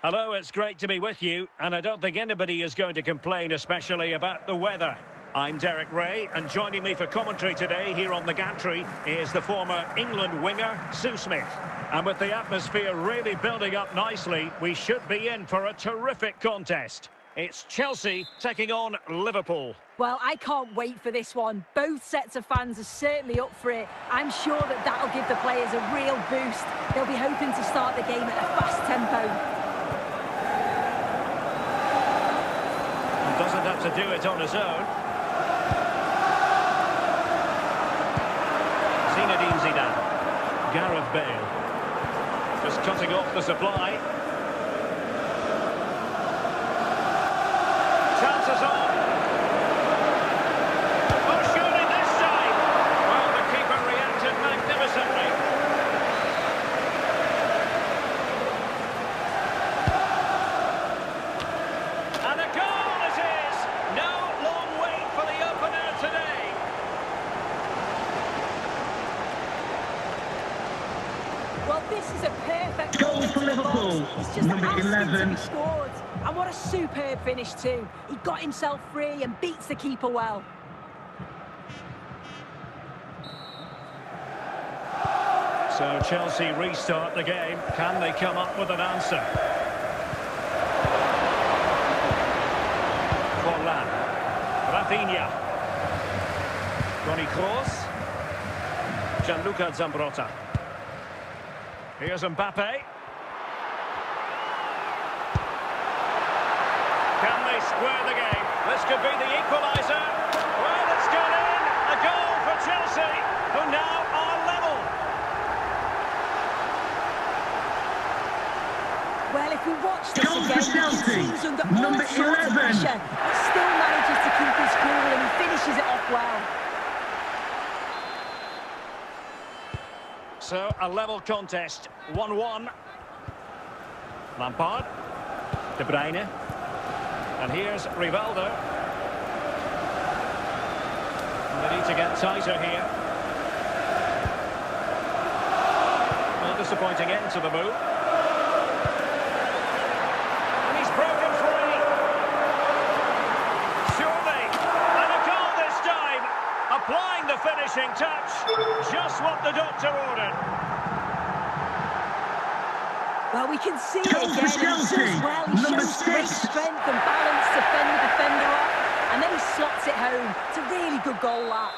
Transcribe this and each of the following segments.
Hello, it's great to be with you, and I don't think anybody is going to complain, especially about the weather. I'm Derek Ray, and joining me for commentary today here on the gantry is the former England winger, Sue Smith. And with the atmosphere really building up nicely, we should be in for a terrific contest. It's Chelsea taking on Liverpool. Well, I can't wait for this one. Both sets of fans are certainly up for it. I'm sure that that'll give the players a real boost. They'll be hoping to start the game at a fast tempo. Doesn't have to do it on his own. Zinedine Zidane. Gareth Bale. Just cutting off the supply. Chances on. Oh, surely this time. Well, the keeper reacted magnificently. And a goal it is. No long wait for the opener today. Well, this is a perfect Goal for Liverpool. It's just Number asking 11. to be scored. And what a superb finish too. He got himself free and beats the keeper well. So Chelsea restart the game. Can they come up with an answer? Forlan. Rafinha. Toni Kroos. Gianluca Zambrotta. Here's Mbappe. Can they square the game? This could be the equaliser. Well, it's gone in. A goal for Chelsea, who now are level. Well, if we watch this Goal for again, Chelsea. he seems under Number all sorts of 11. pressure. He still manages to keep his cool and he finishes it off well. So, a level contest, 1-1. Lampard. De Bruyne. And here's Rivaldo. They need to get tighter here. Well, disappointing end to the move. And he's broken free. Surely. And a goal this time. Applying the finishing touch. Just what the doctor ordered. Well, we can see it Goal for again, and he Chelsea. does well. He Number shows great 6. strength and balance to fend the defender off, and then he slots it home. It's a really good goal, that.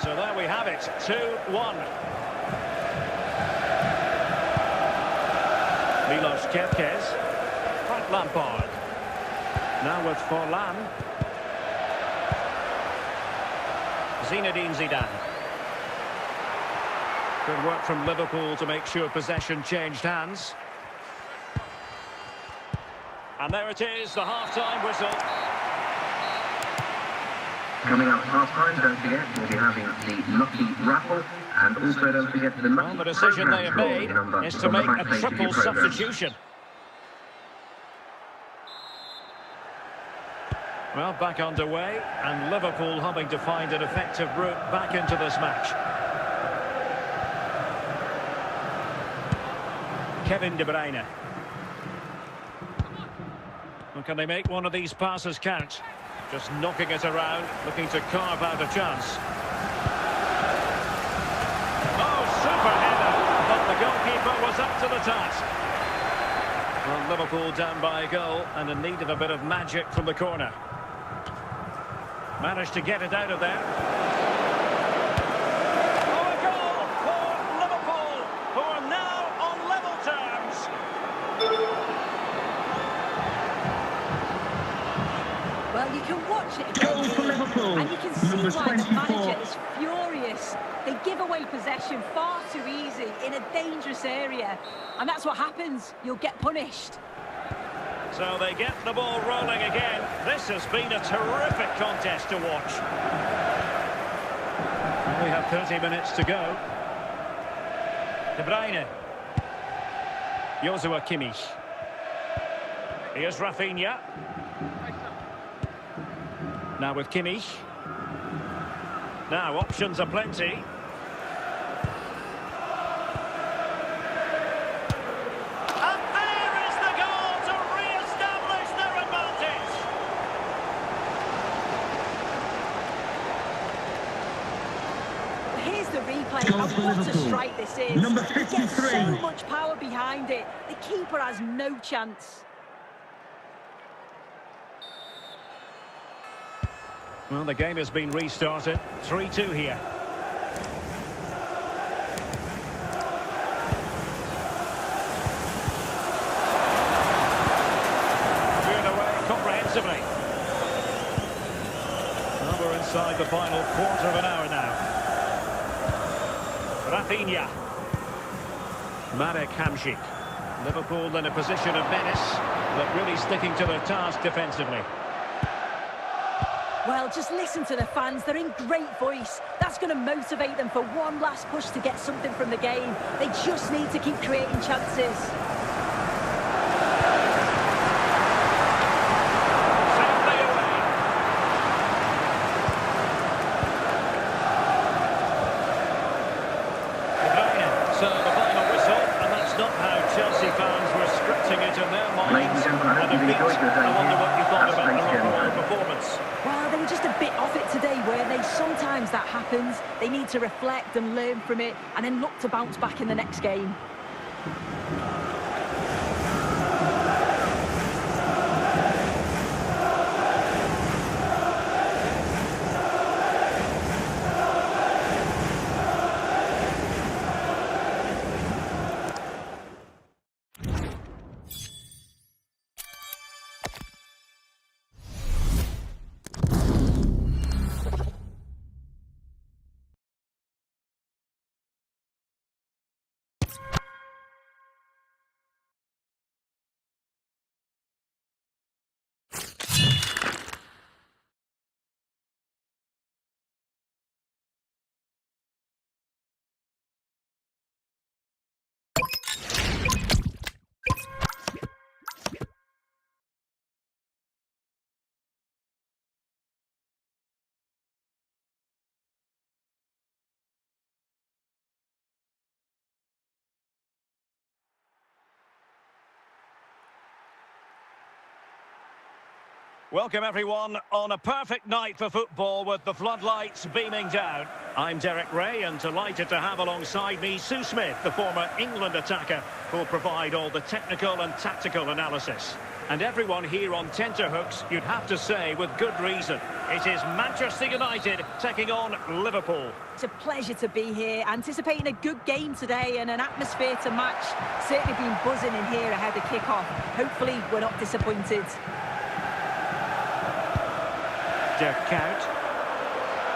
So there we have it, 2-1. Milos Kerkez. Frank Lampard. Now with Forlan. Zinedine Zidane. Good work from Liverpool to make sure possession changed hands. And there it is, the half-time whistle. Coming up half-time, don't forget, we'll be having the lucky raffle, and also don't forget the lucky Well, the decision they have programme made draw number is to on the make back a page of your triple programme. substitution. Well, back underway, and Liverpool hoping to find an effective route back into this match. Kevin De Bruyne. Well, can they make one of these passes count? Just knocking it around, looking to carve out a chance. Oh, super header! But the goalkeeper was up to the task. Well, Liverpool down by a goal and in need of a bit of magic from the corner. Managed to get it out of there. Oh, a goal for Liverpool, who are now on level terms. Well, you can watch it Goal again, for Liverpool. and you can see Number why the 24. manager is furious. They give away possession far too easy in a dangerous area, and that's what happens. You'll get punished. So they get the ball rolling again. This has been a terrific contest to watch. We have 30 minutes to go. De Bruyne. Joshua Kimmich. Here's Rafinha. Now with Kimmich. Now options are plenty. And What a strike this is. Number It gets 53. so much power behind it. The keeper has no chance. Well, the game has been restarted. 3-2 here. Cleared away comprehensively. Well, we're inside the final quarter of an hour now. Rafinha. Marek Hamšík. Liverpool in a position of menace, but really sticking to their task defensively. Well, just listen to the fans. They're in great voice. That's going to motivate them for one last push to get something from the game. They just need to keep creating chances. Safely away. De Bruyne. So the final whistle, and that's not how Chelsea fans were scripting it in their minds. Ladies and gentlemen, I hope And you a beat. enjoyed your day I wonder here. what you thought That's about thanks, their overall gentlemen. performance. Well, they were just a bit off it today, weren't they? Sometimes that happens. They need to reflect and learn from it, and then look to bounce back in the next game. Welcome everyone on a perfect night for football with the floodlights beaming down. I'm Derek Ray and delighted to have alongside me Sue Smith, the former England attacker, who will provide all the technical and tactical analysis. And everyone here on tenterhooks, you'd have to say with good reason. It is Manchester United taking on Liverpool. It's a pleasure to be here, anticipating a good game today and an atmosphere to match. Certainly been buzzing in here ahead of kick-off. Hopefully we're not disappointed. De Kuyt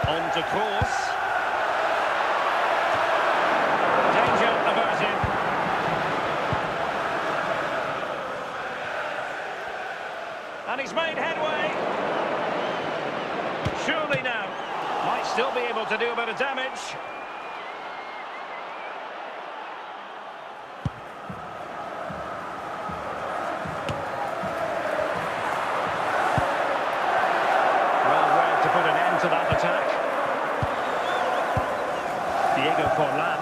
on to course. Danger averted. And he's made headway. Surely now. Might still be able to do a bit of damage. To that attack. Diego Forlan.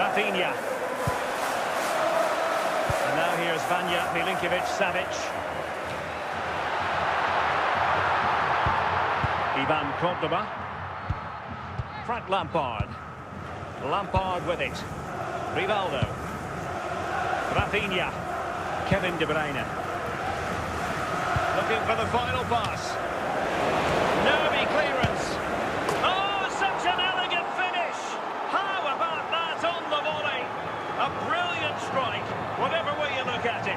Rafinha. And now here's Vanja Milinkovic-Savic. Ivan Cordoba. Frank Lampard. Lampard with it. Rivaldo. Rafinha. Kevin De Bruyne. Looking for the final pass. Nervy clearance. Oh, such an elegant finish. How about that on the volley? A brilliant strike, whatever way you look at it.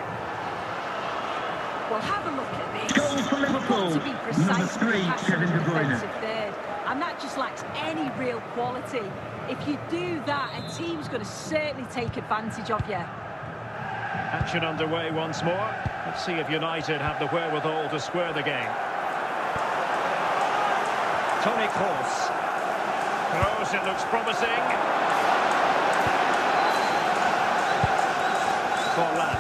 Well, have a look at this. Goal for Liverpool. Got to be precise Number with 3, passing Kevin De the Bruyne. defensive third, and that just lacks any real quality. If you do that, a team's going to certainly take advantage of you. Action underway once more. Let's see if United have the wherewithal to square the game. Toni Kroos. Kroos, it looks promising. Forlan.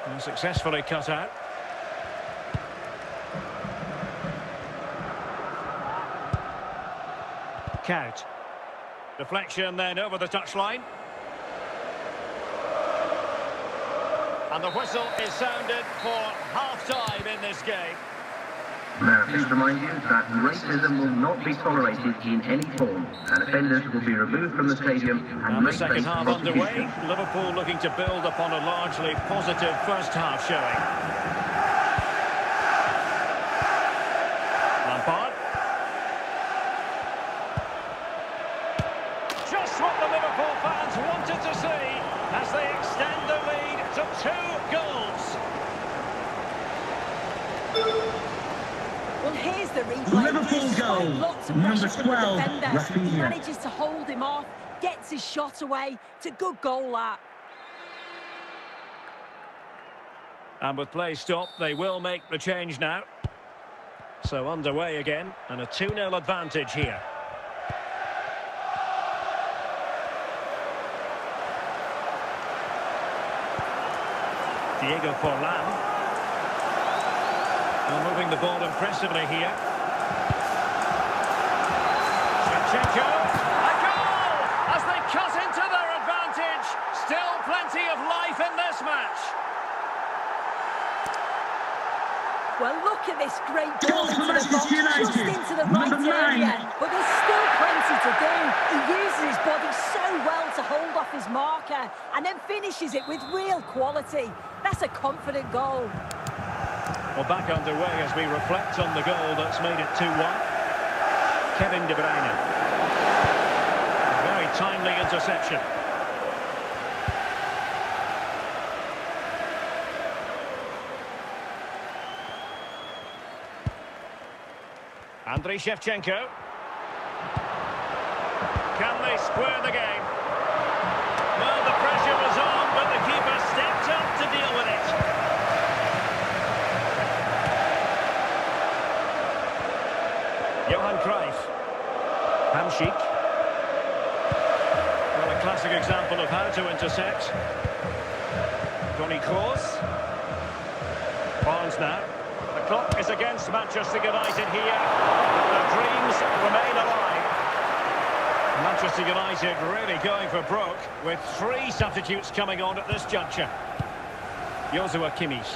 And successfully cut out. Kuyt. Deflection then over the touchline. And the whistle is sounded for half-time in this game. Now, please remind you that racism will not be tolerated in any form, and offenders will be removed from the stadium and And the may second face half prosecution. underway. Liverpool looking to build upon a largely positive first half showing. Lampard. Just what the Liverpool fans wanted to see as they extend the lead to 2 goals. Well, here's the replay. Liverpool goal, Lots of number pressure from the 12, defender. He Rafinha. manages to hold him off, gets his shot away. It's a good goal, that. And with play stopped, they will make the change now. So underway again, and a 2-0 advantage here. Diego Forlan. Well, moving the ball impressively here. Shevchenko. A goal! As they cut into their advantage. Still plenty of life in this match. Well, look at this great ball Goal for into the box, Manchester just United. into the Number right 9. area. But there's still plenty to do. He uses his body so well to hold off his marker and then finishes it with real quality. That's a confident goal. Well, back underway as we reflect on the goal that's made it 2-1. Kevin De Bruyne. A very timely interception. Andriy Shevchenko. Can they square the game? Well, the pressure was on, but the keeper stepped up to deal with it. Johan Cruyff. Hamsik. Well, a classic example of how to intercept. Toni Kroos. Barnes now. The clock is against Manchester United here. Their dreams remain alive. Manchester United really going for broke with 3 substitutes coming on at this juncture. Joshua Kimmich.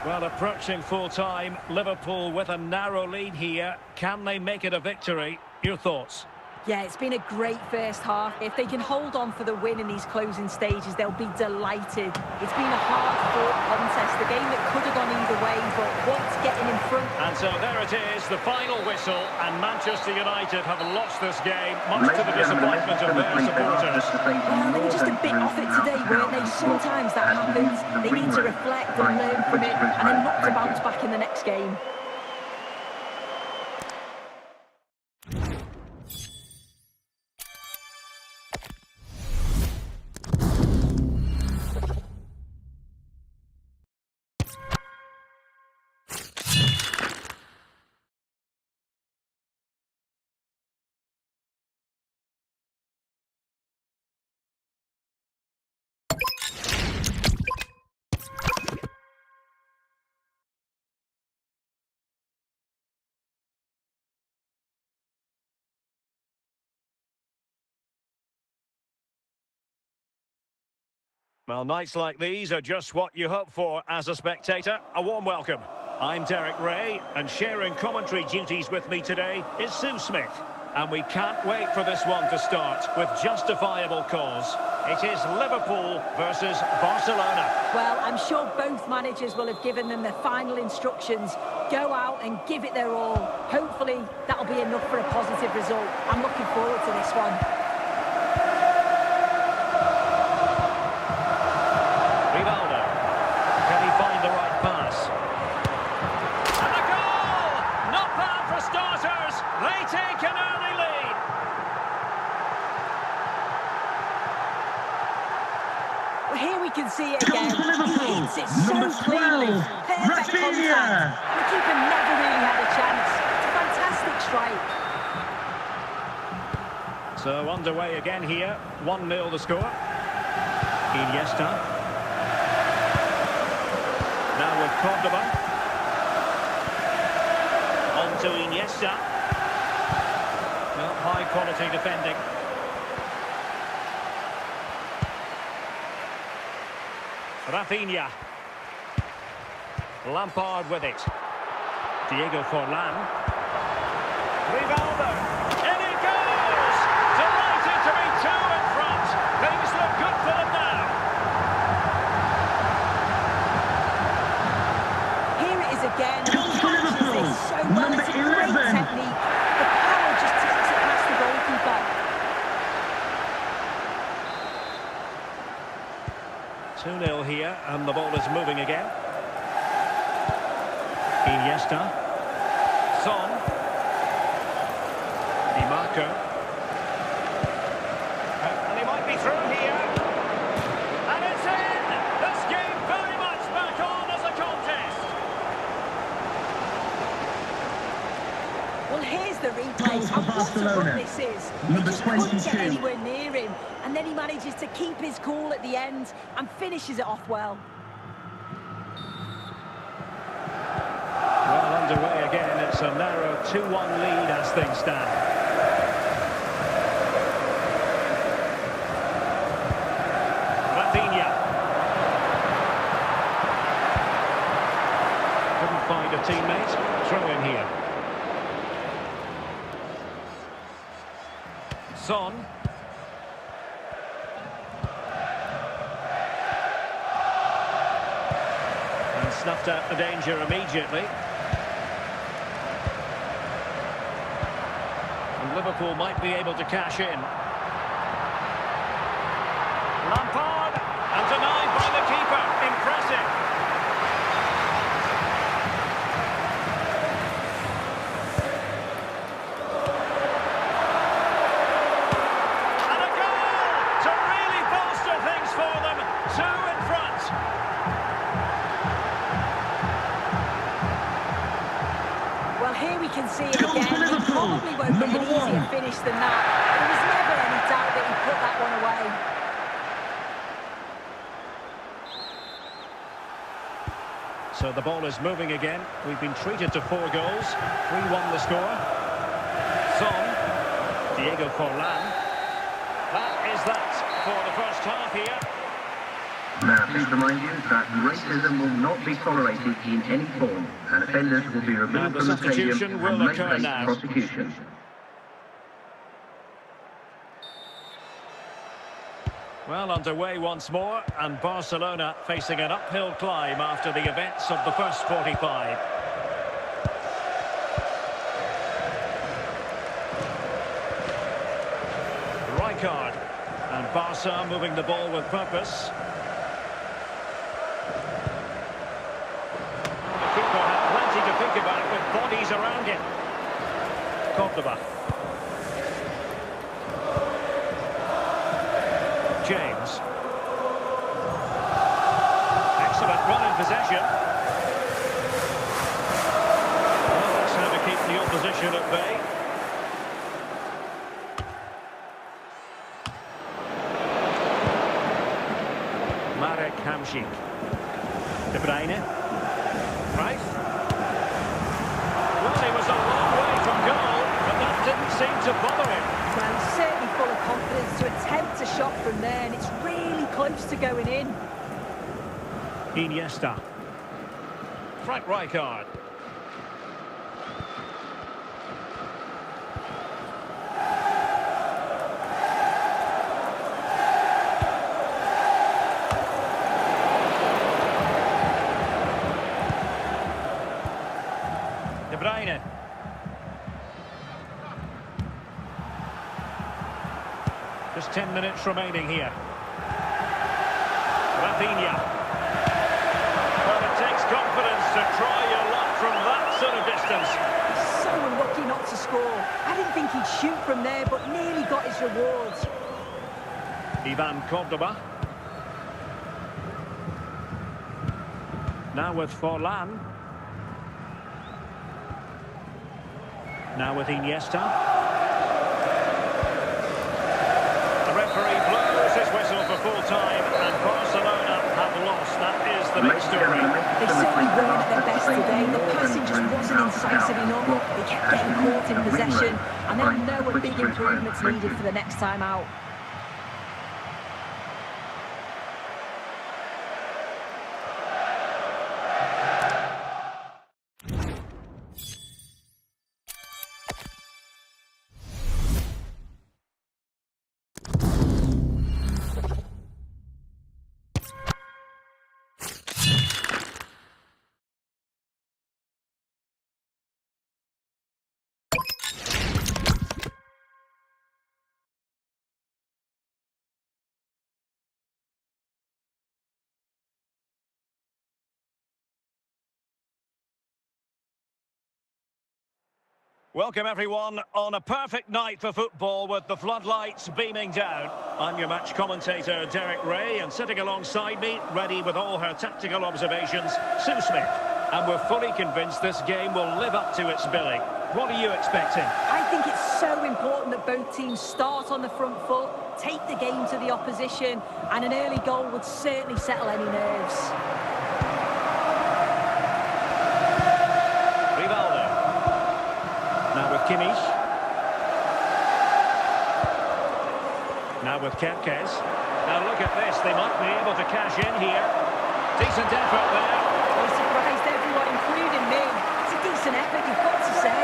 Well, approaching full time, Liverpool with a narrow lead here. Can they make it a victory? Your thoughts? Yeah, it's been a great first half. If they can hold on for the win in these closing stages, they'll be delighted. It's been a hard-fought contest, a game that could have gone either way, but what's getting in front? And so there it is, the final whistle, and Manchester United have lost this game, much to the disappointment of their supporters. Well, they were just a bit off it today, weren't they? Sometimes that happens. They need to reflect and learn from it, and then look to bounce back in the next game. Well, nights like these are just what you hope for as a spectator. A warm welcome. I'm Derek Ray, and sharing commentary duties with me today is Sue Smith. And we can't wait for this one to start with justifiable cause. It is Liverpool versus Barcelona. Well, I'm sure both managers will have given them their final instructions. Go out and give it their all. Hopefully, that'll be enough for a positive result. I'm looking forward to this one. Here we can see it again. He hits it so cleanly. Perfect contact. The keeper never really had a chance. It's a fantastic strike. So underway again here. 1-0 the score. Iniesta. Now with Cordoba. On to Iniesta. Well, high quality defending. Rafinha. Lampard with it. Diego Forlan. Rivaldo. In it goes! Delighted to be two in front. Things look good for them now. Here it is again. He catches it so well. It's a great technique. The power just takes it past the goalkeeper. 2-0 here, and the ball is moving again. Iniesta. Son. Di Marco. And he might be through here. And it's in! This game very much back on as a contest. Well, here's the replay. Goal for Barcelona. This is. Number He just couldn't 22. get anywhere near him, and then he manages to keep his cool at the end and finishes it off well. Well, underway again. It's a narrow 2-1 lead as things stand. Rafinha. Couldn't find a teammate. Throw in here. Son. And snuffed out the danger immediately. And Liverpool might be able to cash in. Lampard, and denied by the keeper. Impressive. And a goal to really bolster things for them. Two in front. Well, here we can see it Goal for again. It Liverpool. probably won't be an Number easier one. finish than that. There was never any doubt that he put that one away. So the ball is moving again. We've been treated to 4 goals. 3-1 the score. Son. Diego Forlan. That is that for the first half here. Now, please remind you that racism will not be tolerated in any form, and offenders will be Now removed the from the stadium substitution will and may occur face now. prosecution. Well, underway once more, and Barcelona facing an uphill climb after the events of the first 45. Rijkaard, and Barca moving the ball with purpose. The keeper had plenty to think about with bodies around him. Cordoba. James. Excellent run in possession. Well, that's how to keep the opposition at bay. Marek Hamšík. De Bruyne. Right. Well, he was a long way from goal, but that didn't seem to bother him. Well, he's certainly full of confidence to attempt a shot from there, and it's really close to going in. Iniesta. Frank Rijkaard. De Bruyne. Just 10 minutes remaining here. Rafinha. Well, it takes confidence to try your luck from that sort of distance. He's so unlucky not to score. I didn't think he'd shoot from there, but nearly got his rewards. Ivan Cordoba. Now with Forlan. Now with Iniesta. The referee blows his whistle for full time, and Barcelona have lost. That is the big story. They certainly weren't at their best today. The passing just wasn't incisive enough. They kept getting caught in possession, and they'll know a big improvement's needed for the next time out. Welcome everyone on a perfect night for football with the floodlights beaming down. I'm your match commentator Derek Ray, and sitting alongside me, ready with all her tactical observations, Sue Smith. And we're fully convinced this game will live up to its billing. What are you expecting? I think it's so important that both teams start on the front foot, take the game to the opposition, and an early goal would certainly settle any nerves. Now with Kimmich. Now with Kempkes. Now look at this, they might be able to cash in here. Decent effort there. Well, surprised everyone, including me. It's a decent effort, you've got to say.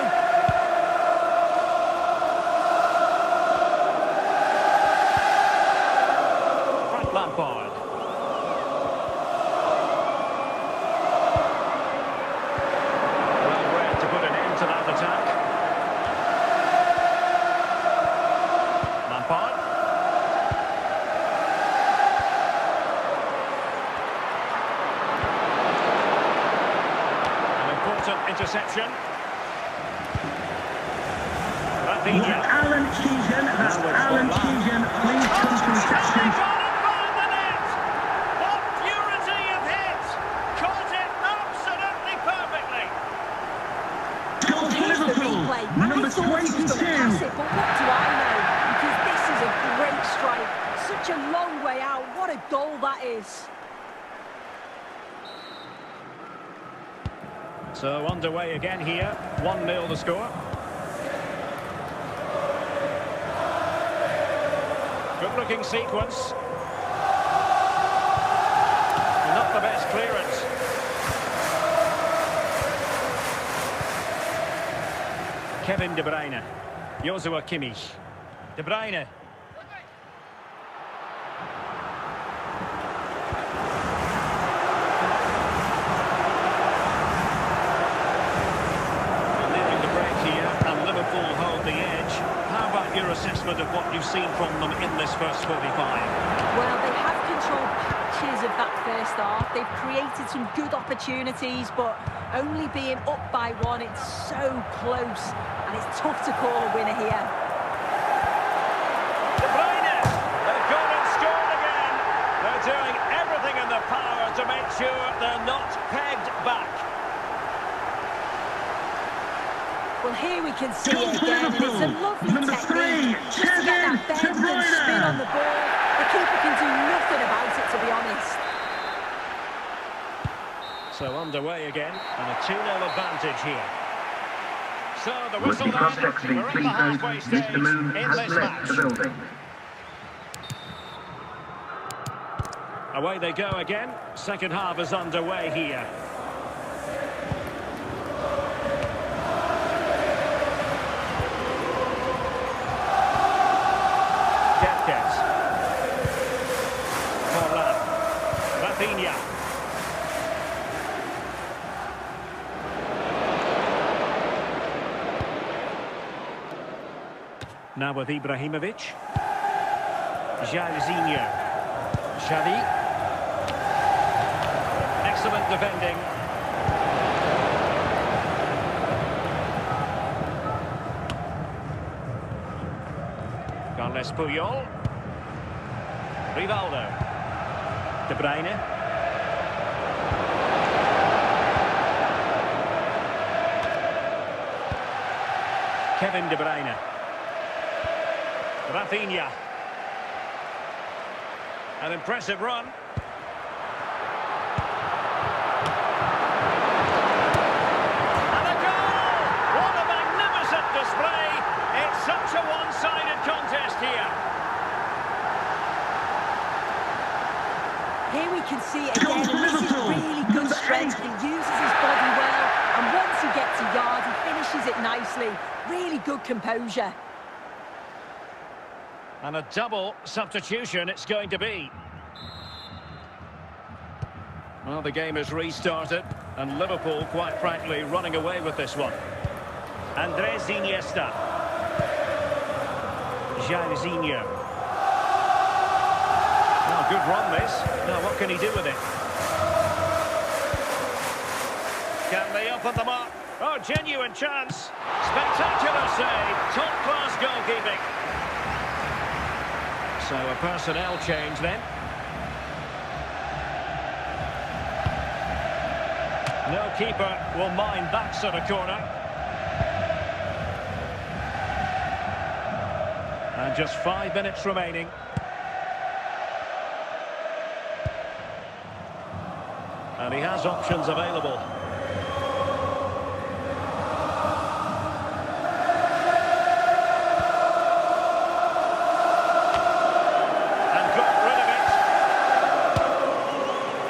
Frank Lampard. Well read to put an end to that attack. Lampard. An important interception. Rafinha. Alan Keegan, that's Alan Keegan, please come to reception. What purity of hit! Caught it absolutely perfectly. Goal for Here's the Liverpool, replay. number I thought he was going to 22. pass it, but what do I know? Because this is a great strike. Such a long way out. What a goal that is. So underway again here. 1-0 the score. Good-looking sequence. Not the best clearance. Kevin De Bruyne. Joshua Kimmich. De Bruyne. Nearing the break here, and Liverpool hold the edge. How about your assessment of what you've seen from them in this first 45? Well, they have controlled patches of that first half. They've created some good opportunities, but only being up by one, it's so close, and it's tough to call a winner here. De Bruyne! They've gone and scored again. They're doing everything in their power to make sure they're not pegged back. Well, here we can see it again, and it's a lovely Number technique. 3, Just to get that Kevin bend and spin on the De ball, the keeper can do nothing about it, to be honest. So underway again, and a 2-0 advantage here. So the whistle Would be then, prospects being we're at the pleased halfway those stage Mr. Moon in has this left the match. building. Away they go again, second half is underway here. Kempkes. Forlan. Rafinha. Now with Ibrahimovic. Jairzinho. Xavi. Excellent defending. Carles Puyol. Rivaldo. De Bruyne. Kevin De Bruyne. Rafinha. An impressive run. And a goal! What a magnificent display! It's such a one-sided contest here. Here we can see it again, and this is really good strength. He uses his body well, and once he gets a yard, he finishes it nicely. Really good composure. And a double substitution it's going to be. Well, the game has restarted, and Liverpool, quite frankly, running away with this one. Andres Iniesta. Jairzinho. Oh, good run this. Now, what can he do with it? Can they open them up? Oh, Oh, genuine chance. Spectacular save. Top-class goalkeeping. So a personnel change then. No keeper will mind that sort of corner. And just 5 minutes remaining. And he has options available. And got rid of it.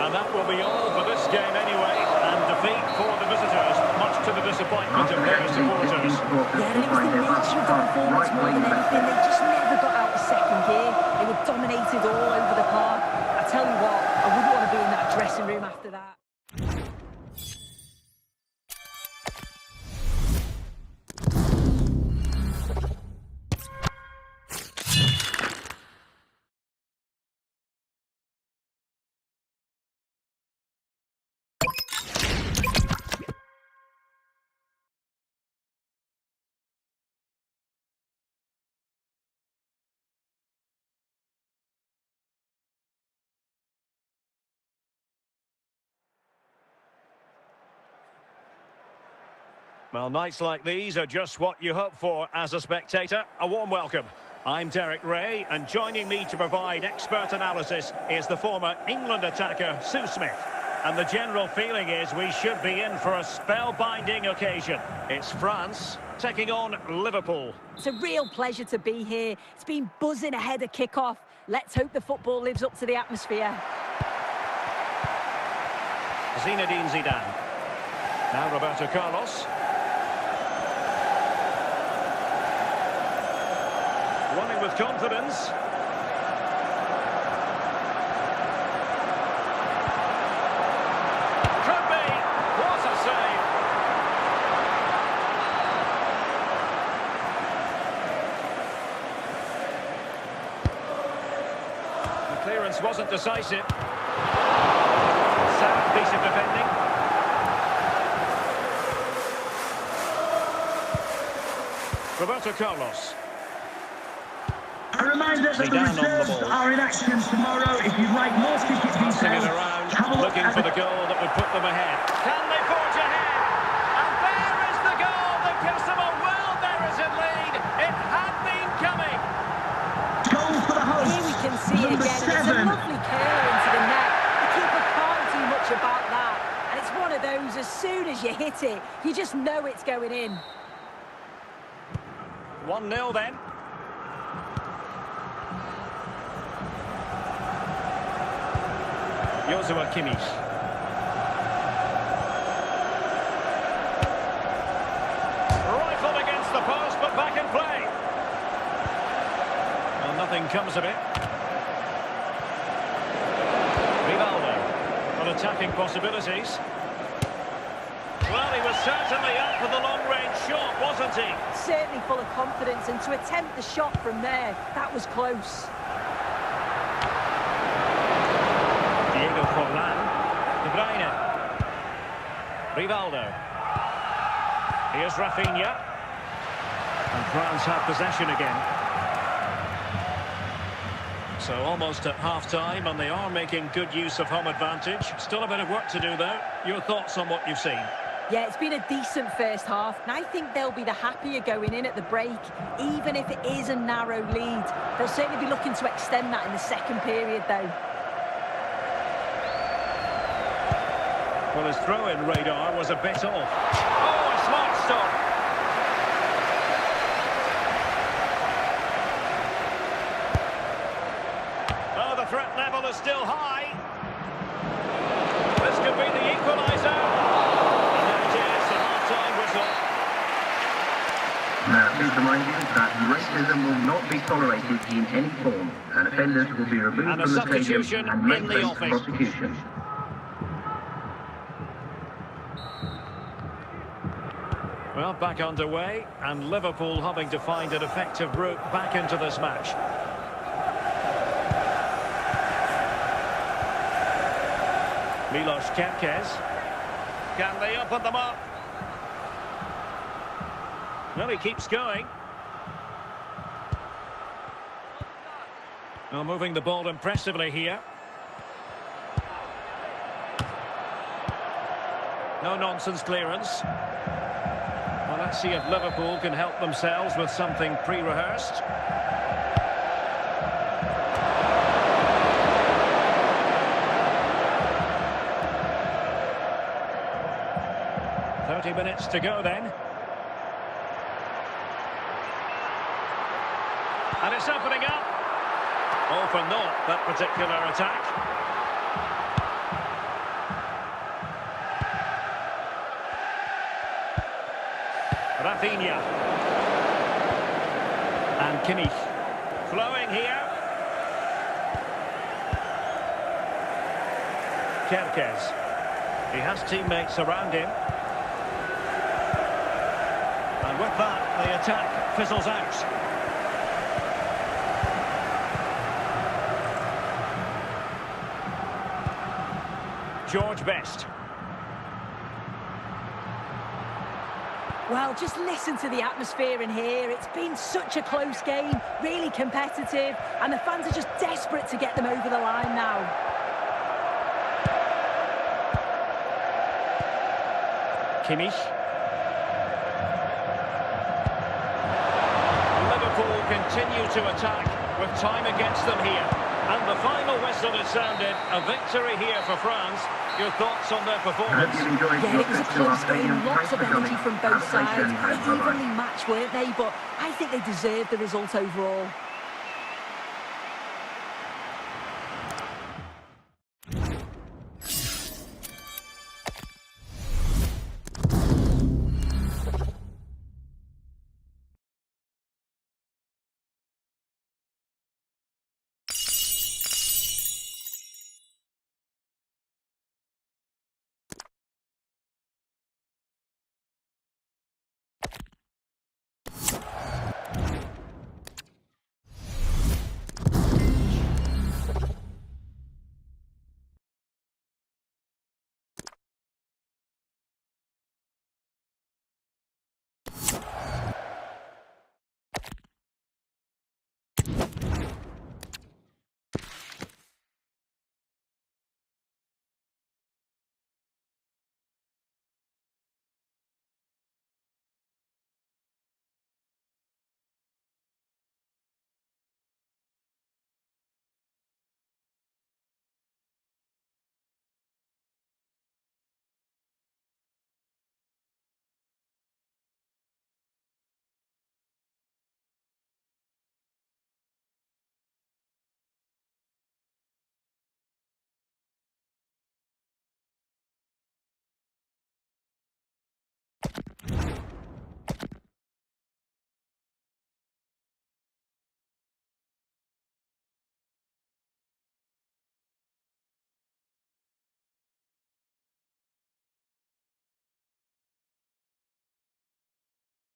And that will be all for this game anyway. And defeat for the visitors, much to the disappointment of their supporters. Yeah, and it was the nature of the performance more than anything. They just never got out of second gear. They were dominated all over the park. I tell you what, I wouldn't want to be in that dressing room after that. Well, nights like these are just what you hope for as a spectator. A warm welcome. I'm Derek Ray, and joining me to provide expert analysis is the former England attacker, Sue Smith. And the general feeling is we should be in for a spellbinding occasion. It's France taking on Liverpool. It's a real pleasure to be here. It's been buzzing ahead of kick-off. Let's hope the football lives up to the atmosphere. Zinedine Zidane. Now Roberto Carlos. Running with confidence. Could be. What a save. The clearance wasn't decisive. Sound piece of defending. Roberto Carlos. A reminder that the reserves are in action tomorrow. If you'd like more ticket details, Around, have a look looking at for the goal that would put them ahead. Can they forge ahead? And there is the goal that gives them a well-merited lead. It had been coming. goal for the hosts. Here we can see it Number again. And it's a 7. lovely curler into the net. The keeper can't do much about that. And it's one of those, as soon as you hit it, you just know it's going in. 1-0 then. Joshua Kimmich. Rifled against the post, but back in play. Well, nothing comes of it. Rivaldo on attacking possibilities. Well, he was certainly up for the long-range shot, wasn't he? Certainly full of confidence, and to attempt the shot from there, that was close. Forlan, De Bruyne, Rivaldo, here's Rafinha, and France have possession again. So almost at half-time, and they are making good use of home advantage. Still a bit of work to do though. Your thoughts on what you've seen? Yeah, it's been a decent first half, and I think they'll be the happier going in at the break, even if it is a narrow lead. They'll certainly be looking to extend that in the second period though. Well, his throw-in radar was a bit off. Oh, a smart stop. Oh, the threat level is still high. This could be the equaliser. And there it is, the half-time whistle. Now, please remind you that racism will not be tolerated in any form, and offenders will be removed And a from the stadium substitution and may in the face offing. prosecution. Well, back underway, and Liverpool having to find an effective route back into this match. Milos Kerkez. Can they open them up? Well, he keeps going. Well, moving the ball impressively here. No-nonsense clearance. Well, let's see if Liverpool can help themselves with something pre-rehearsed. Minutes to go then. And it's opening up. All for naught, that particular attack. Rafinha. And Kimmich. Flowing here. Kerkez. He has teammates around him. And with that, the attack fizzles out. George Best. Well, just listen to the atmosphere in here. It's been such a close game, really competitive, and the fans are just desperate to get them over the line now. Kimmich. Continue to attack with time against them here. And the final whistle is sounded. A victory here for France. Your thoughts on their performance? Yeah, it was a close game. Lots of energy from both sides. Quite evenly matched, weren't they? But I think they deserved the result overall.